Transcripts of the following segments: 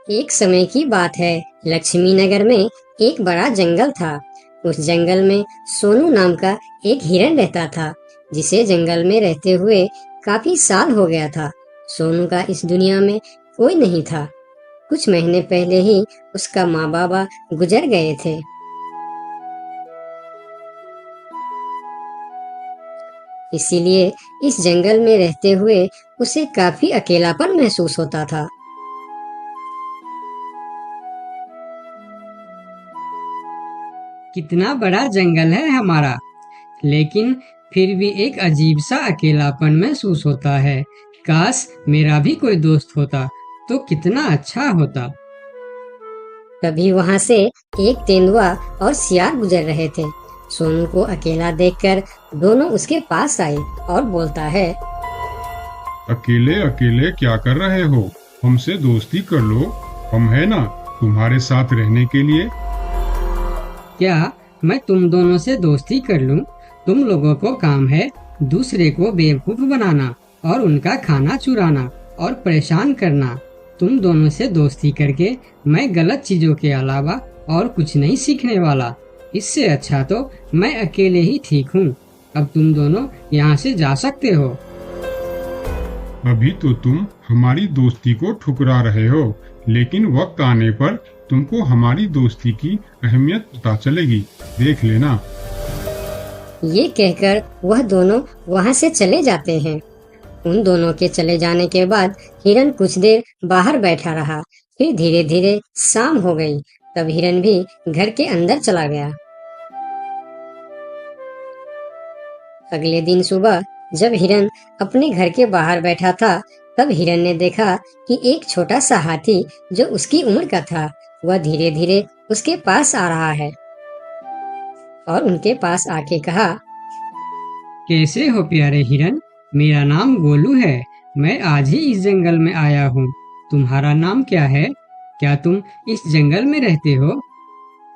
एक समय की बात है। लक्ष्मी नगर में एक बड़ा जंगल था। उस जंगल में सोनू नाम का एक हिरण रहता था, जिसे जंगल में रहते हुए काफी साल हो गया था। सोनू का इस दुनिया में कोई नहीं था। कुछ महीने पहले ही उसका माँ बाबा गुजर गए थे। इसीलिए इस जंगल में रहते हुए उसे काफी अकेलापन महसूस होता था। कितना बड़ा जंगल है हमारा, लेकिन फिर भी एक अजीब सा अकेलापन महसूस होता है। काश मेरा भी कोई दोस्त होता तो कितना अच्छा होता। तभी वहां से एक तेंदुआ और सियार गुजर रहे थे। सोनू को अकेला देखकर दोनों उसके पास आए और बोलता है, अकेले अकेले क्या कर रहे हो? हमसे दोस्ती कर लो, हम है ना तुम्हारे साथ रहने के लिए। क्या मैं तुम दोनों से दोस्ती कर लूं? तुम लोगों को काम है दूसरे को बेवकूफ बनाना और उनका खाना चुराना और परेशान करना। तुम दोनों से दोस्ती करके मैं गलत चीजों के अलावा और कुछ नहीं सीखने वाला। इससे अच्छा तो मैं अकेले ही ठीक हूँ। अब तुम दोनों यहाँ से जा सकते हो। अभी तो तुम हमारी दोस्ती को ठुकरा रहे हो, लेकिन वक्त आने पर तुमको हमारी दोस्ती की अहमियत पता चलेगी, देख लेना। ये कहकर वह दोनों वहां से चले जाते हैं। उन दोनों के चले जाने के बाद हिरन कुछ देर बाहर बैठा रहा। फिर धीरे धीरे शाम हो गई। तब हिरन भी घर के अंदर चला गया। अगले दिन सुबह जब हिरन अपने घर के बाहर बैठा था, तब हिरन ने देखा कि एक छोटा सा हाथी जो उसकी उम्र का था, वह धीरे धीरे उसके पास आ रहा है और उनके पास आके कहा, कैसे हो प्यारे हिरन? मेरा नाम गोलू है। मैं आज ही इस जंगल में आया हूँ। तुम्हारा नाम क्या है? क्या तुम इस जंगल में रहते हो?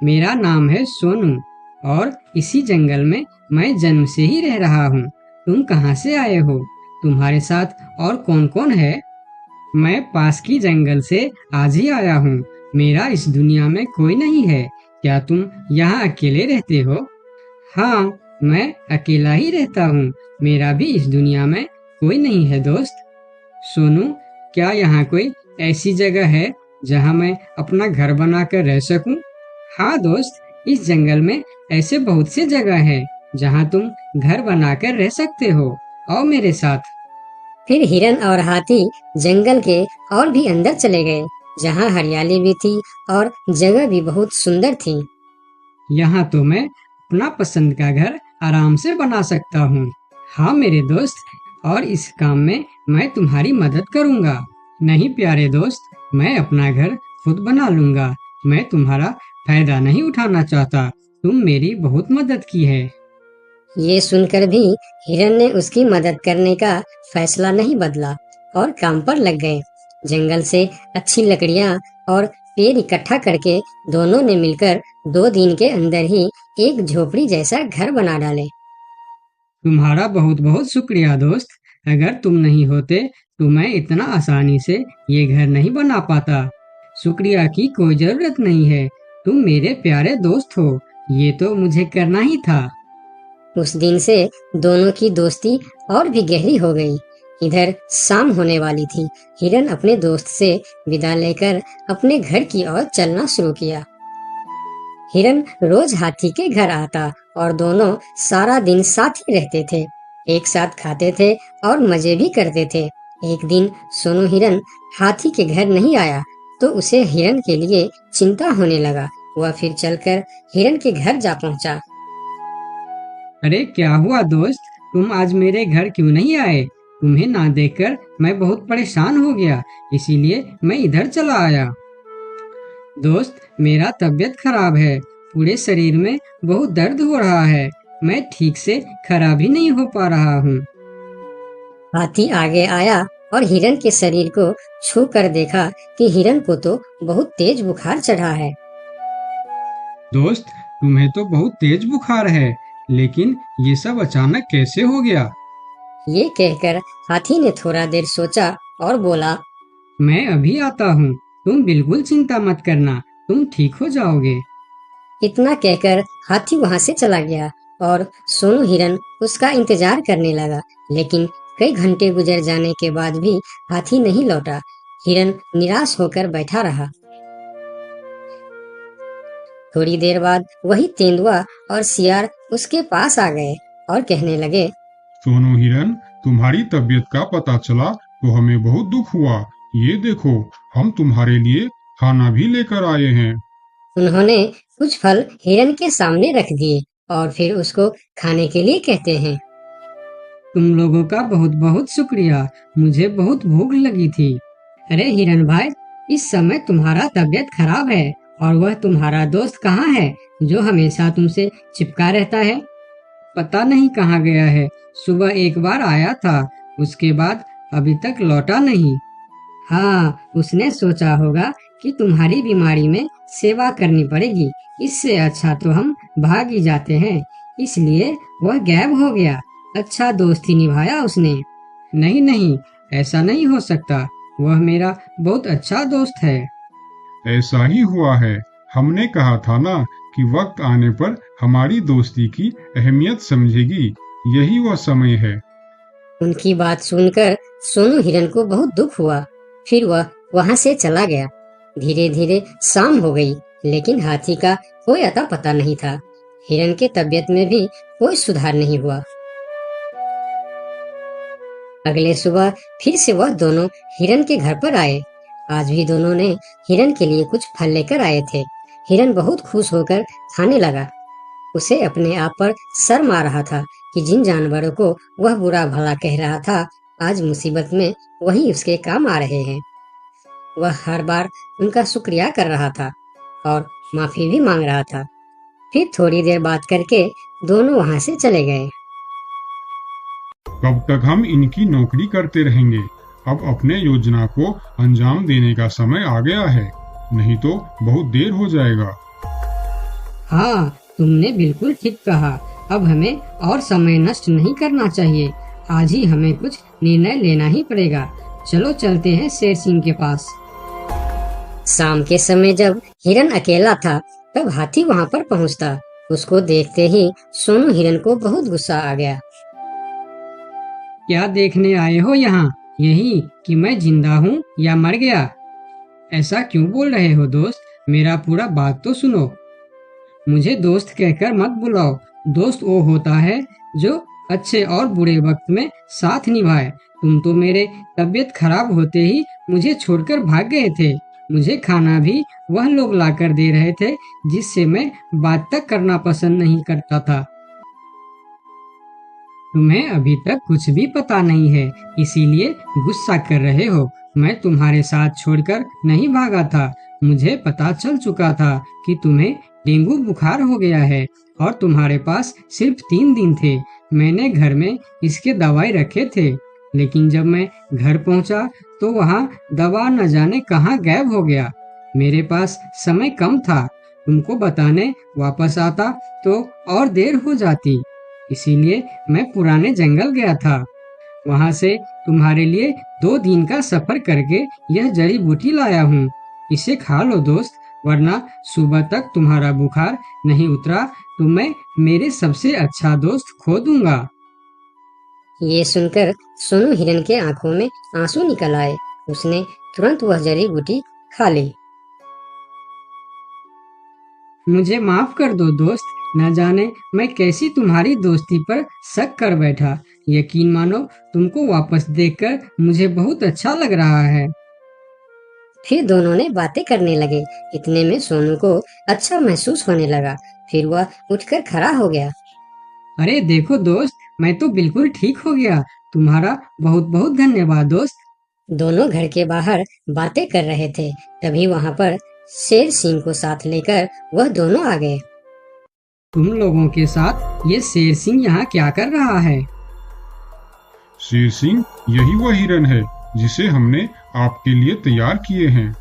मेरा नाम है सोनू और इसी जंगल में मैं जन्म से ही रह रहा हूँ। तुम कहाँ से आए हो? तुम्हारे साथ और कौन कौन है? मैं पास की जंगल से आज ही आया हूँ। मेरा इस दुनिया में कोई नहीं है। क्या तुम यहाँ अकेले रहते हो? हाँ, मैं अकेला ही रहता हूँ। मेरा भी इस दुनिया में कोई नहीं है दोस्त। सोनू, क्या यहाँ कोई ऐसी जगह है जहाँ मैं अपना घर बनाकर रह सकूं? हाँ दोस्त, इस जंगल में ऐसे बहुत से जगह है जहाँ तुम घर बनाकर रह सकते हो। आओ मेरे साथ। फिर हिरन और हाथी जंगल के और भी अंदर चले गए, जहाँ हरियाली भी थी और जगह भी बहुत सुंदर थी। यहाँ तो मैं अपना पसंद का घर आराम से बना सकता हूँ। हाँ मेरे दोस्त, और इस काम में मैं तुम्हारी मदद करूँगा। नहीं प्यारे दोस्त, मैं अपना घर खुद बना लूँगा। मैं तुम्हारा फायदा नहीं उठाना चाहता। तुम मेरी बहुत मदद की है। ये सुनकर भी हिरन ने उसकी मदद करने का फैसला नहीं बदला और काम पर लग गए। जंगल से अच्छी लकड़ियाँ और पेड़ इकट्ठा करके दोनों ने मिलकर 2 दिन के अंदर ही एक झोपड़ी जैसा घर बना डाले। तुम्हारा बहुत बहुत शुक्रिया दोस्त। अगर तुम नहीं होते तो मैं इतना आसानी से ये घर नहीं बना पाता। शुक्रिया की कोई जरूरत नहीं है। तुम मेरे प्यारे दोस्त हो। ये तो मुझे करना ही था। उस दिन से दोनों की दोस्ती और भी गहरी हो गई। इधर शाम होने वाली थी। हिरन अपने दोस्त से विदा लेकर अपने घर की ओर चलना शुरू किया। हिरन रोज हाथी के घर आता और दोनों सारा दिन साथ ही रहते थे। एक साथ खाते थे और मजे भी करते थे। एक दिन सोनू हिरन हाथी के घर नहीं आया तो उसे हिरन के लिए चिंता होने लगा। वह फिर चलकर हिरन के घर जा पहुंचा। अरे क्या हुआ दोस्त, तुम आज मेरे घर क्यों नहीं आए? तुम्हें ना देखकर मैं बहुत परेशान हो गया, इसीलिए मैं इधर चला आया। दोस्त, मेरा तबीयत खराब है। पूरे शरीर में बहुत दर्द हो रहा है। मैं ठीक से खड़ा भी नहीं हो पा रहा हूँ। हाथी आगे आया और हिरन के शरीर को छू कर देखा कि हिरन को तो बहुत तेज बुखार चढ़ा है। दोस्त, तुम्हें तो बहुत तेज बुखार है, लेकिन ये सब अचानक कैसे हो गया? ये कहकर हाथी ने थोड़ा देर सोचा और बोला, मैं अभी आता हूँ। तुम बिल्कुल चिंता मत करना, तुम ठीक हो जाओगे। इतना कहकर हाथी वहां से चला गया और सोनू हिरन उसका इंतजार करने लगा, लेकिन कई घंटे गुजर जाने के बाद भी हाथी नहीं लौटा। हिरन निराश होकर बैठा रहा। थोड़ी देर बाद वही तेंदुआ और सियार उसके पास आ गए और कहने लगे, सोनू हिरन, तुम्हारी तबीयत का पता चला तो हमें बहुत दुख हुआ। ये देखो, हम तुम्हारे लिए खाना भी लेकर आए हैं। उन्होंने कुछ फल हिरन के सामने रख दिए और फिर उसको खाने के लिए कहते हैं। तुम लोगों का बहुत बहुत शुक्रिया, मुझे बहुत भूख लगी थी। अरे हिरन भाई, इस समय तुम्हारा तबीयत खराब है और वह तुम्हारा दोस्त कहाँ है जो हमेशा तुमसे चिपका रहता है? पता नहीं कहाँ गया है। सुबह एक बार आया था, उसके बाद अभी तक लौटा नहीं। हाँ, उसने सोचा होगा कि तुम्हारी बीमारी में सेवा करनी पड़ेगी, इससे अच्छा तो हम भाग ही जाते हैं, इसलिए वह गायब हो गया। अच्छा दोस्ती निभाया उसने। नहीं नहीं, ऐसा नहीं हो सकता, वह मेरा बहुत अच्छा दोस्त है। ऐसा ही हुआ है। हमने कहा था ना कि वक्त आने पर हमारी दोस्ती की अहमियत समझेगी। यही वह समय है। उनकी बात सुनकर सोनू हिरन को बहुत दुख हुआ। फिर वह वहां से चला गया। धीरे धीरे शाम हो गई, लेकिन हाथी का कोई अता पता नहीं था। हिरन के तबीयत में भी कोई सुधार नहीं हुआ। अगले सुबह फिर से वह दोनों हिरन के घर पर आए। आज भी दोनों ने हिरन के लिए कुछ फल लेकर आए थे। हिरन बहुत खुश होकर खाने लगा। उसे अपने आप पर शर्म आ रहा था कि जिन जानवरों को वह बुरा भला कह रहा था, आज मुसीबत में वही उसके काम आ रहे हैं। वह हर बार उनका शुक्रिया कर रहा था और माफी भी मांग रहा था। फिर थोड़ी देर बात करके दोनों वहां से चले गए। कब तक हम इनकी नौकरी करते रहेंगे? अब अपने योजना को अंजाम देने का समय आ गया है, नहीं तो बहुत देर हो जाएगा। हाँ, तुमने बिल्कुल ठीक कहा। अब हमें और समय नष्ट नहीं करना चाहिए। आज ही हमें कुछ निर्णय लेना ही पड़ेगा। चलो चलते हैं शेर सिंह के पास। शाम के समय जब हिरन अकेला था, तब हाथी वहां पर पहुंचता। उसको देखते ही सोनू हिरन को बहुत गुस्सा आ गया। क्या देखने आए हो यहाँ? यही कि मैं जिंदा हूँ या मर गया? ऐसा क्यों बोल रहे हो दोस्त? मेरा पूरा बात तो सुनो। मुझे दोस्त कहकर मत बुलाओ। दोस्त वो होता है जो अच्छे और बुरे वक्त में साथ निभाए। तुम तो मेरे तबीयत खराब होते ही मुझे छोड़कर भाग गए थे। मुझे खाना भी वह लोग लाकर दे रहे थे जिससे मैं बात तक करना पसंद नहीं करता था। तुम्हें अभी तक कुछ भी पता नहीं है, इसीलिए गुस्सा कर रहे हो। मैं तुम्हारे साथ छोड़कर नहीं भागा था। मुझे पता चल चुका था कि तुम्हें डेंगू बुखार हो गया है और तुम्हारे पास सिर्फ 3 दिन थे। मैंने घर में इसके दवाई रखे थे, लेकिन जब मैं घर पहुंचा तो वहाँ दवा न जाने कहाँ गायब हो गया। मेरे पास समय कम था। तुमको बताने वापस आता तो और देर हो जाती, इसीलिए मैं पुराने जंगल गया था। वहाँ से तुम्हारे लिए 2 दिन का सफर करके यह जड़ी बूटी लाया हूँ। इसे खा लो दोस्त, वरना सुबह तक तुम्हारा बुखार नहीं उतरा तो मैं मेरे सबसे अच्छा दोस्त खो दूंगा। ये सुनकर सोनू हिरन के आंखों में आंसू निकल आए। उसने तुरंत वह जड़ी बूटी खा ली। मुझे माफ कर दो दोस्त, न जाने मैं कैसी तुम्हारी दोस्ती पर शक कर बैठा। यकीन मानो, तुमको वापस देखकर मुझे बहुत अच्छा लग रहा है। फिर दोनों ने बातें करने लगे। इतने में सोनू को अच्छा महसूस होने लगा। फिर वह उठकर खड़ा हो गया। अरे देखो दोस्त, मैं तो बिल्कुल ठीक हो गया। तुम्हारा बहुत बहुत धन्यवाद दोस्त। दोनों घर के बाहर बातें कर रहे थे, तभी वहां पर शेर सिंह को साथ लेकर वह दोनों आ गए। तुम लोगों के साथ ये शेर सिंह यहाँ क्या कर रहा है? शेर सिंह, यही वह हिरन है जिसे हमने आपके लिए तैयार किए हैं।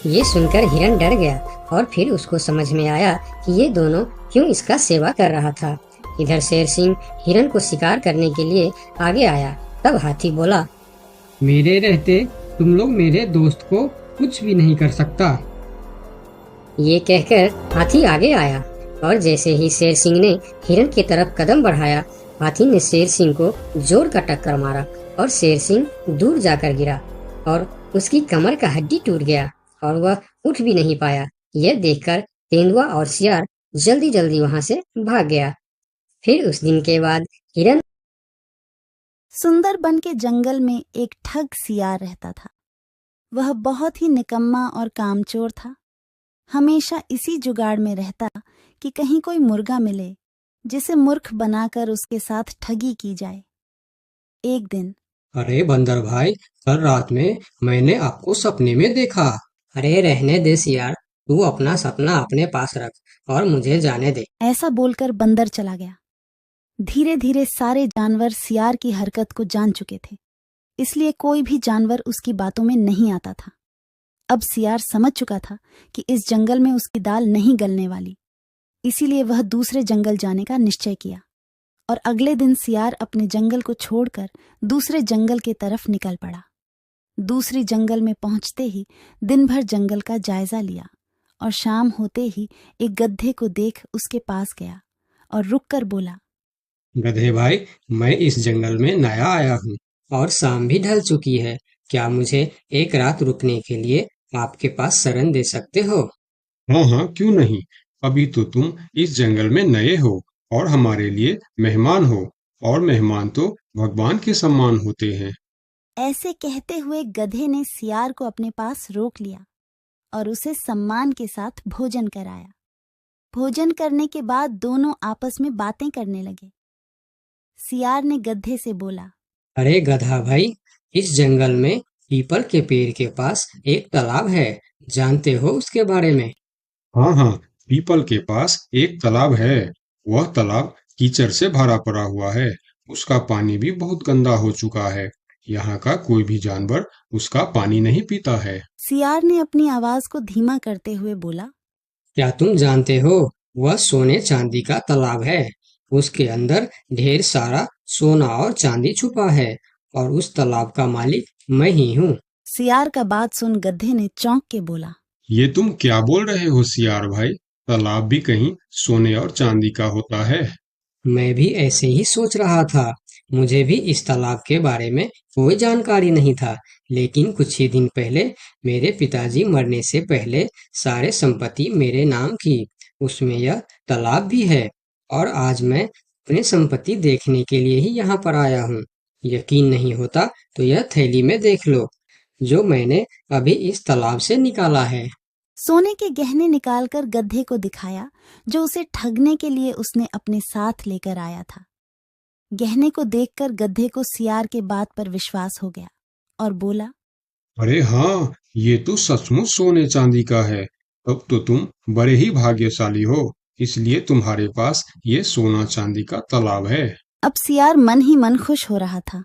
ये सुनकर हिरन डर गया और फिर उसको समझ में आया कि ये दोनों क्यों इसका सेवा कर रहा था। इधर शेर सिंह हिरन को शिकार करने के लिए आगे आया। तब हाथी बोला, मेरे रहते तुम लोग मेरे दोस्त को कुछ भी नहीं कर सकता। ये कहकर हाथी आगे आया और जैसे ही शेर सिंह ने हिरन की तरफ कदम बढ़ाया, हाथी ने शेर सिंह को जोर का टक्कर मारा और शेर सिंह दूर जाकर गिरा और उसकी कमर का हड्डी टूट गया और वह उठ भी नहीं पाया। यह देखकर तेंदुआ और सियार जल्दी जल्दी वहां से भाग गया। फिर उस दिन के बाद हिरन सुंदरबन के जंगल में एक ठग सियार रहता था। वह बहुत ही निकम्मा और कामचोर था। हमेशा इसी जुगाड़ में रहता कि कहीं कोई मुर्गा मिले जिसे मूर्ख बनाकर उसके साथ ठगी की जाए। एक दिन अरे बंदर भाई, कल रात में मैंने आपको सपने में देखा। अरे रहने दे सियार, तू अपना सपना अपने पास रख और मुझे जाने दे। ऐसा बोलकर बंदर चला गया। धीरे धीरे सारे जानवर सियार की हरकत को जान चुके थे, इसलिए कोई भी जानवर उसकी बातों में नहीं आता था। अब सियार समझ चुका था कि इस जंगल में उसकी दाल नहीं गलने वाली, इसीलिए वह दूसरे जंगल जाने का निश्चय किया और अगले दिन सियार अपने जंगल को छोड़कर दूसरे जंगल की तरफ निकल पड़ा। दूसरी जंगल में पहुंचते ही दिन भर जंगल का जायजा लिया और शाम होते ही एक गधे को देख उसके पास गया और रुककर बोला, गधे भाई, मैं इस जंगल में नया आया हूँ और शाम भी ढल चुकी है। क्या मुझे एक रात रुकने के लिए आपके पास शरण दे सकते हो? हाँ हाँ, क्यों नहीं। अभी तो तुम इस जंगल में नए हो और हमारे लिए मेहमान हो, और मेहमान तो भगवान के समान होते हैं। ऐसे कहते हुए गधे ने सियार को अपने पास रोक लिया और उसे सम्मान के साथ भोजन कराया। भोजन करने के बाद दोनों आपस में बातें करने लगे। सियार ने गधे से बोला, अरे गधा भाई, इस जंगल में पीपल के पेड़ के पास एक तालाब है, जानते हो उसके बारे में? हाँ हाँ, पीपल के पास एक तालाब है। वह तालाब कीचड़ से भरा पड़ा हुआ है। उसका पानी भी बहुत गंदा हो चुका है। यहाँ का कोई भी जानवर उसका पानी नहीं पीता है। सियार ने अपनी आवाज को धीमा करते हुए बोला, क्या तुम जानते हो, वह सोने चांदी का तालाब है। उसके अंदर ढेर सारा सोना और चांदी छुपा है और उस तालाब का मालिक मैं ही हूँ। सियार का बात सुन गधे ने चौंक के बोला, ये तुम क्या बोल रहे हो सियार भाई? तालाब भी कहीं सोने और चांदी का होता है? मैं भी ऐसे ही सोच रहा था। मुझे भी इस तालाब के बारे में कोई जानकारी नहीं था, लेकिन कुछ ही दिन पहले मेरे पिताजी मरने से पहले सारे संपत्ति मेरे नाम की। उसमें यह तालाब भी है और आज मैं अपनी संपत्ति देखने के लिए ही यहाँ पर आया हूँ। यकीन नहीं होता तो यह थैली में देख लो, जो मैंने अभी इस तालाब से निकाला है। सोने के गहने निकालकर गधे को दिखाया, जो उसे ठगने के लिए उसने अपने साथ लेकर आया था। गहने को देखकर गधे को सियार के बात पर विश्वास हो गया और बोला, अरे हाँ, ये तो सचमुच सोने चांदी का है। अब तो तुम बड़े ही भाग्यशाली हो, इसलिए तुम्हारे पास ये सोना चांदी का तालाब है। अब सियार मन ही मन खुश हो रहा था।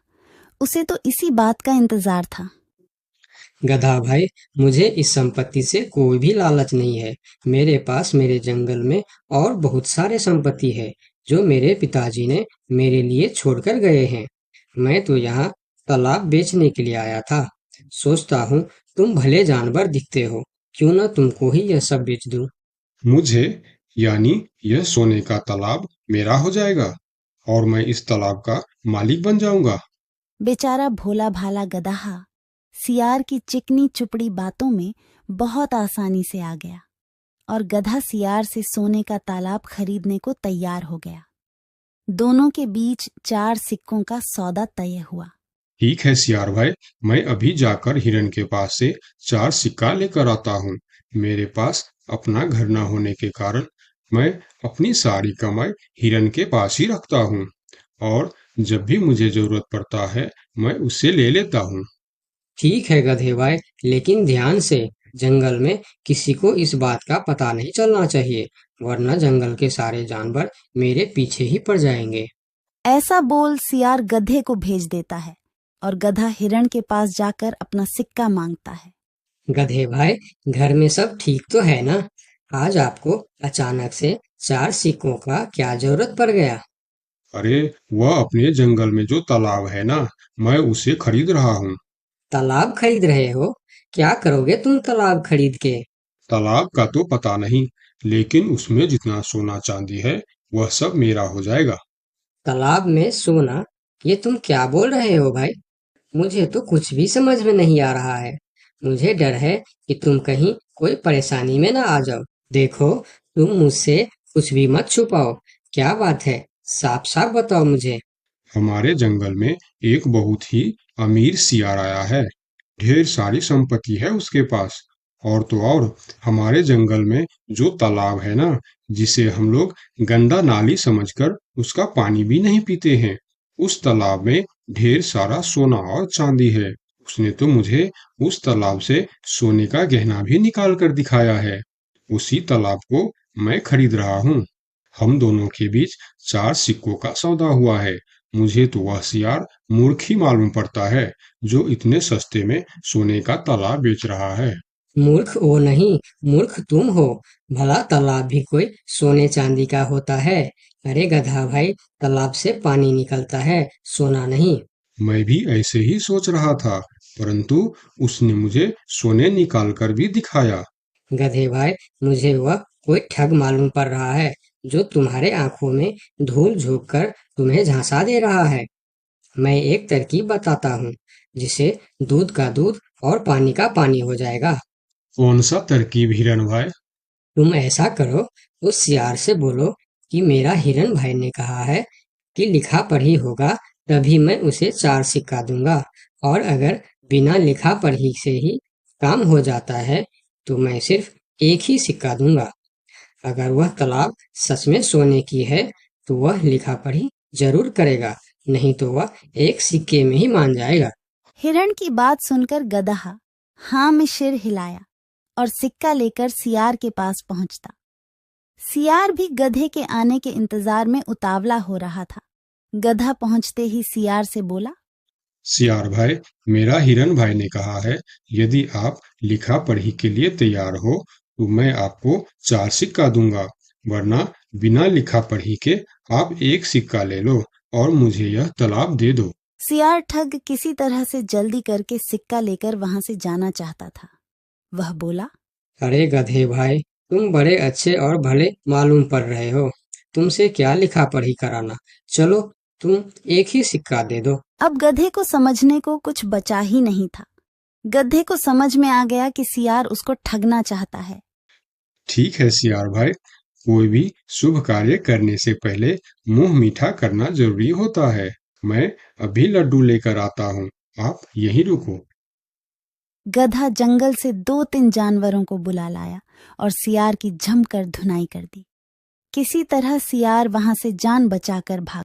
उसे तो इसी बात का इंतजार था। गधा भाई, मुझे इस संपत्ति से कोई भी लालच नहीं है। मेरे पास मेरे जंगल में और बहुत सारे संपत्ति है जो मेरे पिताजी ने मेरे लिए छोड़कर गए हैं। मैं तो यहाँ तालाब बेचने के लिए आया था। सोचता हूँ तुम भले जानवर दिखते हो, क्यों ना तुमको ही यह सब बेच दूं। मुझे, यानी यह सोने का तालाब मेरा हो जाएगा और मैं इस तालाब का मालिक बन जाऊंगा। बेचारा भोला भाला गदहा सियार की चिकनी चुपड़ी बातों में बहुत आसानी से आ गया और गधा सियार से सोने का तालाब खरीदने को तैयार हो गया। दोनों के बीच 4 सिक्कों का सौदा तय हुआ। ठीक है सियार भाई, मैं अभी जाकर हिरन के पास से 4 सिक्का लेकर आता हूँ। मेरे पास अपना घर न होने के कारण मैं अपनी सारी कमाई हिरन के पास ही रखता हूँ, और जब भी मुझे जरूरत पड़ता है मैं उससे ले लेता हूँ। ठीक है गधे भाई, लेकिन ध्यान से, जंगल में किसी को इस बात का पता नहीं चलना चाहिए, वरना जंगल के सारे जानवर मेरे पीछे ही पड़ जाएंगे। ऐसा बोल सियार गधे को भेज देता है और गधा हिरण के पास जाकर अपना सिक्का मांगता है। गधे भाई, घर में सब ठीक तो है ना? आज आपको अचानक से 4 सिक्कों का क्या जरूरत पड़ गया? अरे, वह अपने जंगल में जो तालाब है ना, मैं उसे खरीद रहा हूँ। तालाब खरीद रहे हो? क्या करोगे तुम तालाब खरीद के? तालाब का तो पता नहीं, लेकिन उसमें जितना सोना चांदी है वह सब मेरा हो जाएगा। तालाब में सोना? ये तुम क्या बोल रहे हो भाई? मुझे तो कुछ भी समझ में नहीं आ रहा है। मुझे डर है कि तुम कहीं कोई परेशानी में ना आ जाओ। देखो, तुम मुझसे कुछ भी मत छुपाओ। क्या बात है? साफ साफ बताओ मुझे। हमारे जंगल में एक बहुत ही अमीर सियार आया है। ढेर सारी संपत्ति है उसके पास। और तो और, हमारे जंगल में जो तालाब है ना, जिसे हम लोग गंदा नाली समझकर उसका पानी भी नहीं पीते हैं, उस तालाब में ढेर सारा सोना और चांदी है। उसने तो मुझे उस तालाब से सोने का गहना भी निकाल कर दिखाया है। उसी तालाब को मैं खरीद रहा हूँ। हम दोनों के बीच 4 सिक्कों का सौदा हुआ है। मुझे तो वह सियार मूर्ख ही मालूम पड़ता है, जो इतने सस्ते में सोने का तालाब बेच रहा है। मूर्ख वो नहीं, मूर्ख तुम हो। भला तालाब भी कोई सोने चांदी का होता है? अरे गधा भाई, तालाब से पानी निकलता है, सोना नहीं। मैं भी ऐसे ही सोच रहा था, परंतु उसने मुझे सोने निकाल कर भी दिखाया। गधे भाई, मुझे वह कोई ठग मालूम पड़ रहा है, जो तुम्हारे आंखों में धूल झोंक कर तुम्हें झांसा दे रहा है। मैं एक तरकीब बताता हूँ, जिसे दूध का दूध और पानी का पानी हो जाएगा। कौन सा तरकीब हिरन भाई? तुम ऐसा करो, उस सियार से बोलो कि मेरा हिरन भाई ने कहा है कि लिखा पढ़ी होगा तभी मैं उसे 4 सिक्का दूंगा, और अगर बिना लिखा पढ़ी से ही काम हो जाता है तो मैं सिर्फ एक ही सिक्का दूंगा। अगर वह तालाब सच में सोने की है तो वह लिखा पढ़ी जरूर करेगा, नहीं तो वह एक सिक्के में ही मान जाएगा। हिरण की बात सुनकर गधा हाँ में सिर हिलाया और सिक्का लेकर सियार के पास पहुंचता। सियार भी गधे के आने के इंतजार में उतावला हो रहा था। गधा पहुंचते ही सियार से बोला, सियार भाई, मेरा हिरन भाई ने कहा है, यदि आप लिखा पढ़ी के लिए तैयार हो तो मैं आपको 4 सिक्का दूंगा, वरना बिना लिखा पढ़ी के आप एक सिक्का ले लो और मुझे यह तालाब दे दो। सियार ठग किसी तरह से जल्दी करके सिक्का लेकर वहां से जाना चाहता था। वह बोला, अरे गधे भाई, तुम बड़े अच्छे और भले मालूम पड़ रहे हो। तुमसे क्या लिखा पढ़ी कराना। चलो, तुम एक ही सिक्का दे दो। अब गधे को समझने को कुछ बचा ही नहीं था। गधे को समझ में आ गया कि सियार उसको ठगना चाहता है। ठीक है सियार भाई, कोई भी शुभ कार्य करने से पहले मुंह मीठा करना जरूरी होता है। मैं अभी लड्डू लेकर आता हूँ, आप यहीं रुको। गधा जंगल से 2-3 जानवरों को बुला लाया और सियार की जमकर धुनाई कर दी। किसी तरह सियार वहां से जान बचाकर भाग